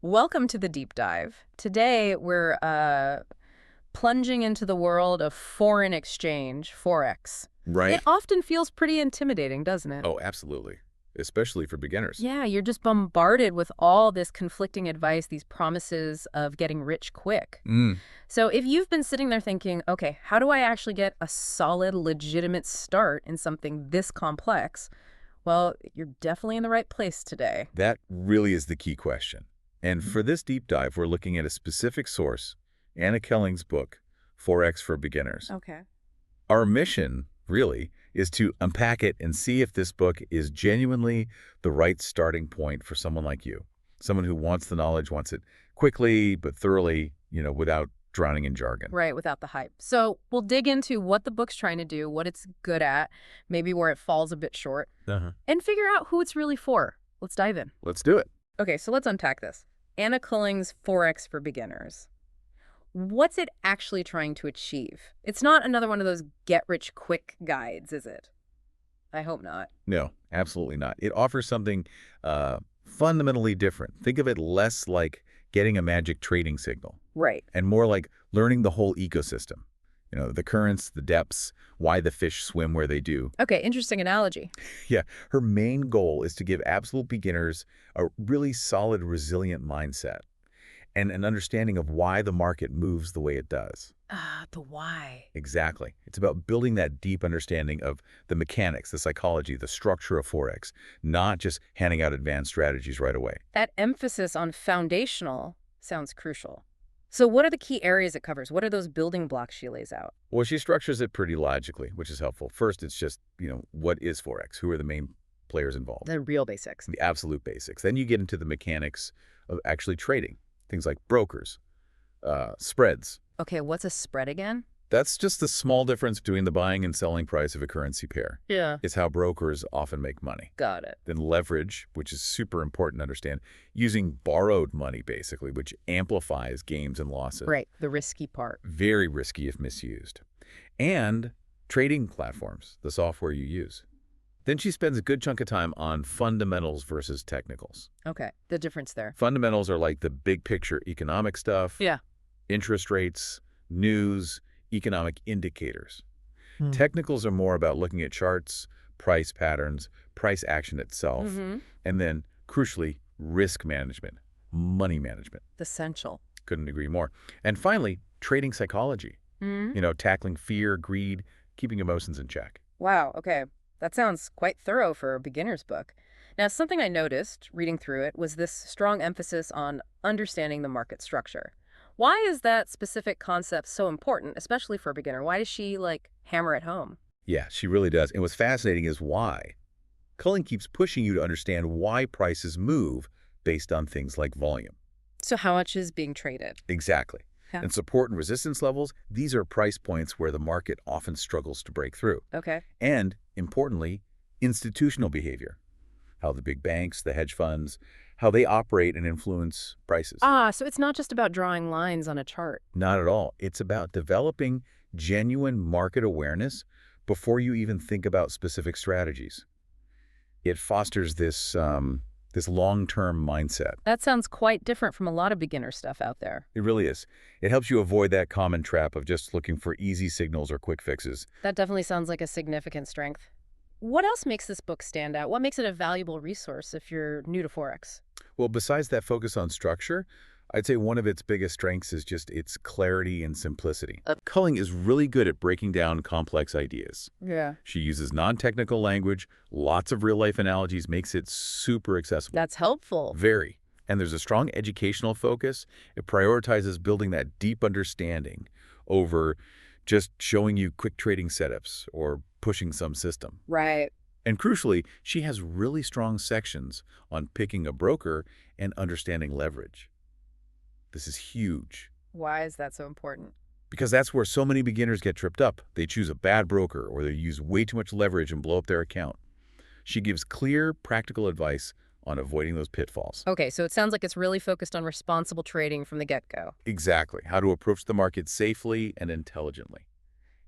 Welcome to the deep dive. Today, we're plunging into the world of foreign exchange, Forex. It Right? often feels pretty intimidating, doesn't it? Oh, absolutely. Especially for beginners. Yeah, you're just bombarded with all this conflicting advice, these promises of getting rich quick. Mm. So if you've been sitting there thinking, okay, how do I actually get a solid, legitimate start in something this complex? Well, you're definitely in the right place today. That really is the key question. And for this deep dive, we're looking at a specific source, Anna Kelling's book, Forex for Beginners. Okay. Our mission, really, is to unpack it and see if this book is genuinely the right starting point for someone like you. Someone who wants the knowledge, wants it quickly but thoroughly, without drowning in jargon. Right, without the hype. So we'll dig into what the book's trying to do, what it's good at, maybe where it falls a bit short, Uh-huh. and figure out who it's really for. Let's dive in. Let's do it. Okay, so let's unpack this. Anna Coulling's Forex for Beginners. What's it actually trying to achieve? It's not another one of those get-rich-quick guides, is it? I hope not. No, absolutely not. It offers something fundamentally different. Think of it less like getting a magic trading signal Right. and more like learning the whole ecosystem. The currents, the depths, why the fish swim where they do. Okay, interesting analogy. Yeah, her main goal is to give absolute beginners a really solid, resilient mindset and an understanding of why the market moves the way it does. Ah, the why. Exactly. It's about building that deep understanding of the mechanics, the psychology, the structure of Forex, not just handing out advanced strategies right away. That emphasis on foundational sounds crucial. So what are the key areas it covers? What are those building blocks she lays out? Well, she structures it pretty logically, which is helpful. First, it's just, what is Forex? Who are the main players involved? The real basics. The absolute basics. Then you get into the mechanics of actually trading, things like brokers, spreads. Okay, what's a spread again? That's just the small difference between the buying and selling price of a currency pair. Yeah. It's how brokers often make money. Got it. Then leverage, which is super important to understand, using borrowed money, basically, which amplifies gains and losses. Right, the risky part. Very risky if misused. And trading platforms, the software you use. Then she spends a good chunk of time on fundamentals versus technicals. Okay, the difference there. Fundamentals are like the big picture economic stuff, Yeah. interest rates, news, economic indicators. Hmm. Technicals are more about looking at charts, price patterns, price action itself, and then, crucially, risk management, money management. Essential. Couldn't agree more. And finally, trading psychology. Tackling fear, greed, keeping emotions in check. Wow, okay. That sounds quite thorough for a beginner's book. Now, something I noticed reading through it was this strong emphasis on understanding the market structure. Why is that specific concept so important, especially for a beginner? Why does she, hammer it home? Yeah, she really does. And what's fascinating is why. Culling keeps pushing you to understand why prices move based on things like volume. So how much is being traded? Exactly. Yeah. And support and resistance levels, these are price points where the market often struggles to break through. Okay. And, importantly, institutional behavior. How the big banks, the hedge funds, how they operate and influence prices. Ah, so it's not just about drawing lines on a chart. Not at all. It's about developing genuine market awareness before you even think about specific strategies. It fosters this long-term mindset. That sounds quite different from a lot of beginner stuff out there. It really is. It helps you avoid that common trap of just looking for easy signals or quick fixes. That definitely sounds like a significant strength. What else makes this book stand out? What makes it a valuable resource if you're new to Forex? Well, besides that focus on structure, I'd say one of its biggest strengths is just its clarity and simplicity. Culling is really good at breaking down complex ideas. Yeah. She uses non-technical language, lots of real-life analogies, makes it super accessible. That's helpful. Very. And there's a strong educational focus. It prioritizes building that deep understanding over just showing you quick trading setups or pushing some system. Right. And crucially, she has really strong sections on picking a broker and understanding leverage. This is huge. Why is that so important? Because that's where so many beginners get tripped up. They choose a bad broker or they use way too much leverage and blow up their account. She gives clear, practical advice on avoiding those pitfalls. Okay, so it sounds like it's really focused on responsible trading from the get-go. Exactly. How to approach the market safely and intelligently.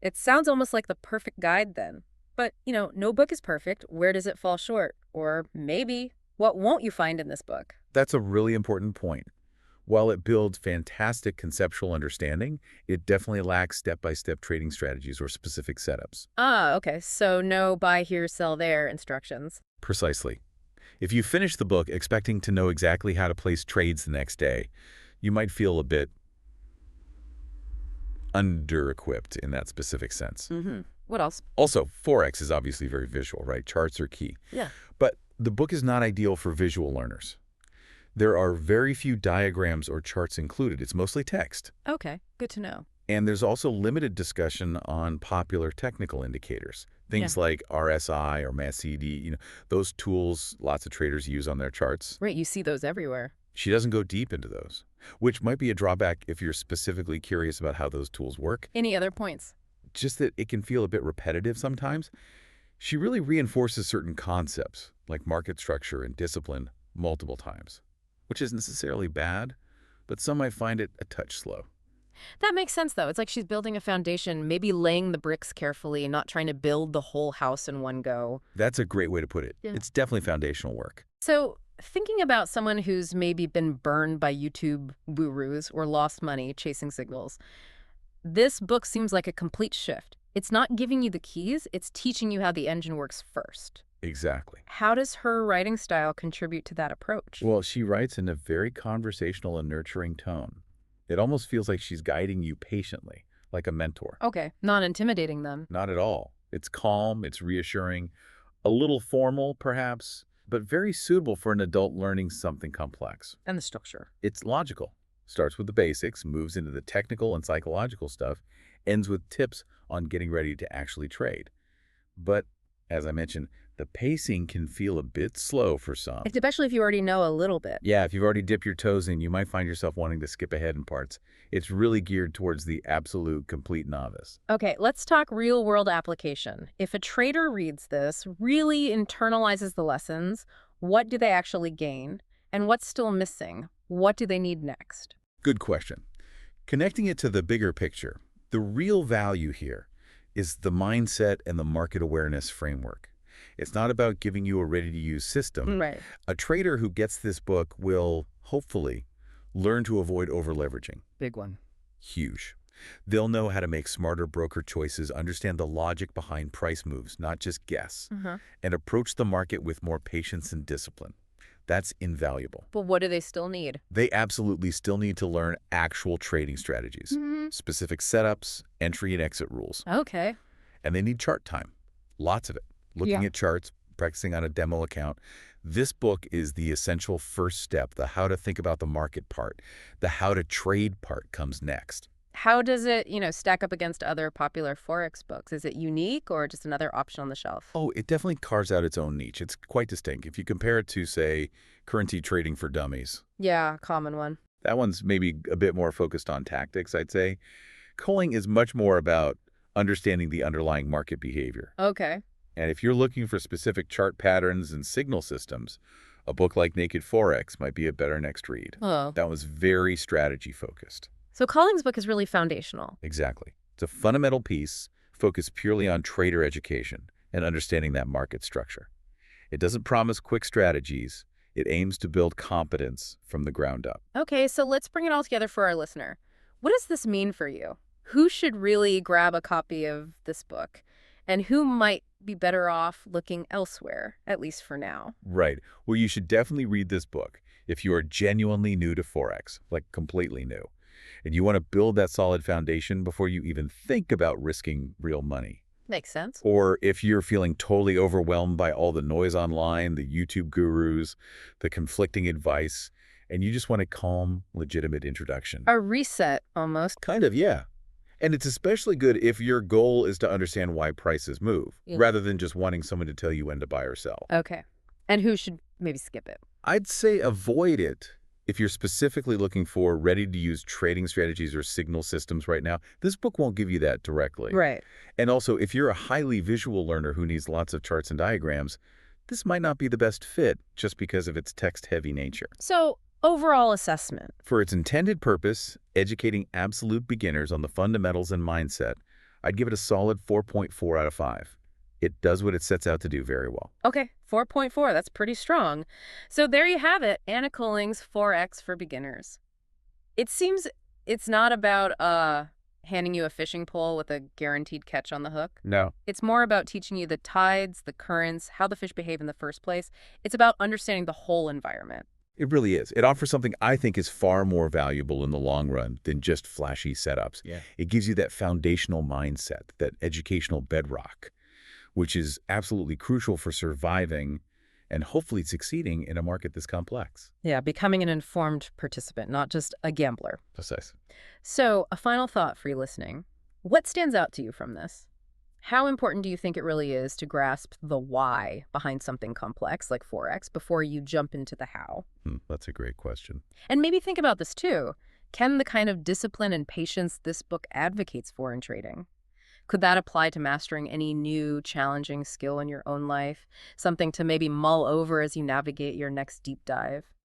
It sounds almost like the perfect guide then. But, no book is perfect. Where does it fall short? Or maybe, what won't you find in this book? That's a really important point. While it builds fantastic conceptual understanding, it definitely lacks step-by-step trading strategies or specific setups. Ah, okay. So no buy here, sell there instructions. Precisely. If you finish the book expecting to know exactly how to place trades the next day, you might feel a bit under-equipped in that specific sense. Mm-hmm. What else? Also, Forex is obviously very visual, right? Charts are key. Yeah. But the book is not ideal for visual learners. There are very few diagrams or charts included. It's mostly text. Okay, good to know. And there's also limited discussion on popular technical indicators. Things like RSI or MACD, those tools lots of traders use on their charts. Right, you see those everywhere. She doesn't go deep into those, which might be a drawback if you're specifically curious about how those tools work. Any other points? Just that it can feel a bit repetitive sometimes. She really reinforces certain concepts, like market structure and discipline, multiple times, which isn't necessarily bad, but some might find it a touch slow. That makes sense, though. It's like she's building a foundation, maybe laying the bricks carefully, not trying to build the whole house in one go. That's a great way to put it. Yeah. It's definitely foundational work. So, thinking about someone who's maybe been burned by YouTube gurus or lost money chasing signals, this book seems like a complete shift. It's not giving you the keys, it's teaching you how the engine works first. Exactly. How does her writing style contribute to that approach? Well, she writes in a very conversational and nurturing tone. It almost feels like she's guiding you patiently, like a mentor. Okay, not intimidating them. Not at all. It's calm, it's reassuring, a little formal, perhaps, but very suitable for an adult learning something complex. And the structure. It's logical. Starts with the basics, moves into the technical and psychological stuff, ends with tips on getting ready to actually trade. But, as I mentioned, the pacing can feel a bit slow for some. Especially if you already know a little bit. Yeah, if you've already dipped your toes in, you might find yourself wanting to skip ahead in parts. It's really geared towards the absolute complete novice. Okay, let's talk real-world application. If a trader reads this, really internalizes the lessons, what do they actually gain? And what's still missing? What do they need next? Good question. Connecting it to the bigger picture, the real value here is the mindset and the market awareness framework. It's not about giving you a ready-to-use system. Right. A trader who gets this book will, hopefully, learn to avoid over-leveraging. Big one. Huge. They'll know how to make smarter broker choices, understand the logic behind price moves, not just guess, and approach the market with more patience and discipline. That's invaluable. But what do they still need? They absolutely still need to learn actual trading strategies, specific setups, entry and exit rules. Okay. And they need chart time. Lots of it. Looking at charts, practicing on a demo account. This book is the essential first step. The how to think about the market part. The how to trade part comes next. How does it, stack up against other popular Forex books? Is it unique or just another option on the shelf? Oh, it definitely carves out its own niche. It's quite distinct. If you compare it to, say, Currency Trading for Dummies. Yeah, common one. That one's maybe a bit more focused on tactics, I'd say. Coulling is much more about understanding the underlying market behavior. Okay. And if you're looking for specific chart patterns and signal systems, a book like Naked Forex might be a better next read. Oh. That was very strategy-focused. So Couling's book is really foundational. Exactly. It's a fundamental piece focused purely on trader education and understanding that market structure. It doesn't promise quick strategies. It aims to build competence from the ground up. Okay, so let's bring it all together for our listener. What does this mean for you? Who should really grab a copy of this book? And who might be better off looking elsewhere, at least for now? Right. Well, you should definitely read this book if you are genuinely new to Forex, like completely new, and you want to build that solid foundation before you even think about risking real money. Makes sense. Or if you're feeling totally overwhelmed by all the noise online, the YouTube gurus, the conflicting advice, and you just want a calm, legitimate introduction. A reset, almost. Kind of, yeah. And it's especially good if your goal is to understand why prices move, rather than just wanting someone to tell you when to buy or sell. Okay. And who should maybe skip it? I'd say avoid it if you're specifically looking for ready-to-use trading strategies or signal systems right now. This book won't give you that directly. Right. And also, if you're a highly visual learner who needs lots of charts and diagrams, this might not be the best fit just because of its text-heavy nature. So, overall assessment. For its intended purpose, educating absolute beginners on the fundamentals and mindset, I'd give it a solid 4.4 out of 5. It does what it sets out to do very well. Okay, 4.4. That's pretty strong. So there you have it, Anna Couling's Forex for Beginners. It seems it's not about handing you a fishing pole with a guaranteed catch on the hook. No. It's more about teaching you the tides, the currents, how the fish behave in the first place. It's about understanding the whole environment. It really is. It offers something I think is far more valuable in the long run than just flashy setups. Yeah. It gives you that foundational mindset, that educational bedrock, which is absolutely crucial for surviving and hopefully succeeding in a market this complex. Yeah, becoming an informed participant, not just a gambler. Precise. So, a final thought for you listening. What stands out to you from this? How important do you think it really is to grasp the why behind something complex like Forex before you jump into the how? That's a great question. And maybe think about this too. Can the kind of discipline and patience this book advocates for in trading? Could that apply to mastering any new challenging skill in your own life? Something to maybe mull over as you navigate your next deep dive?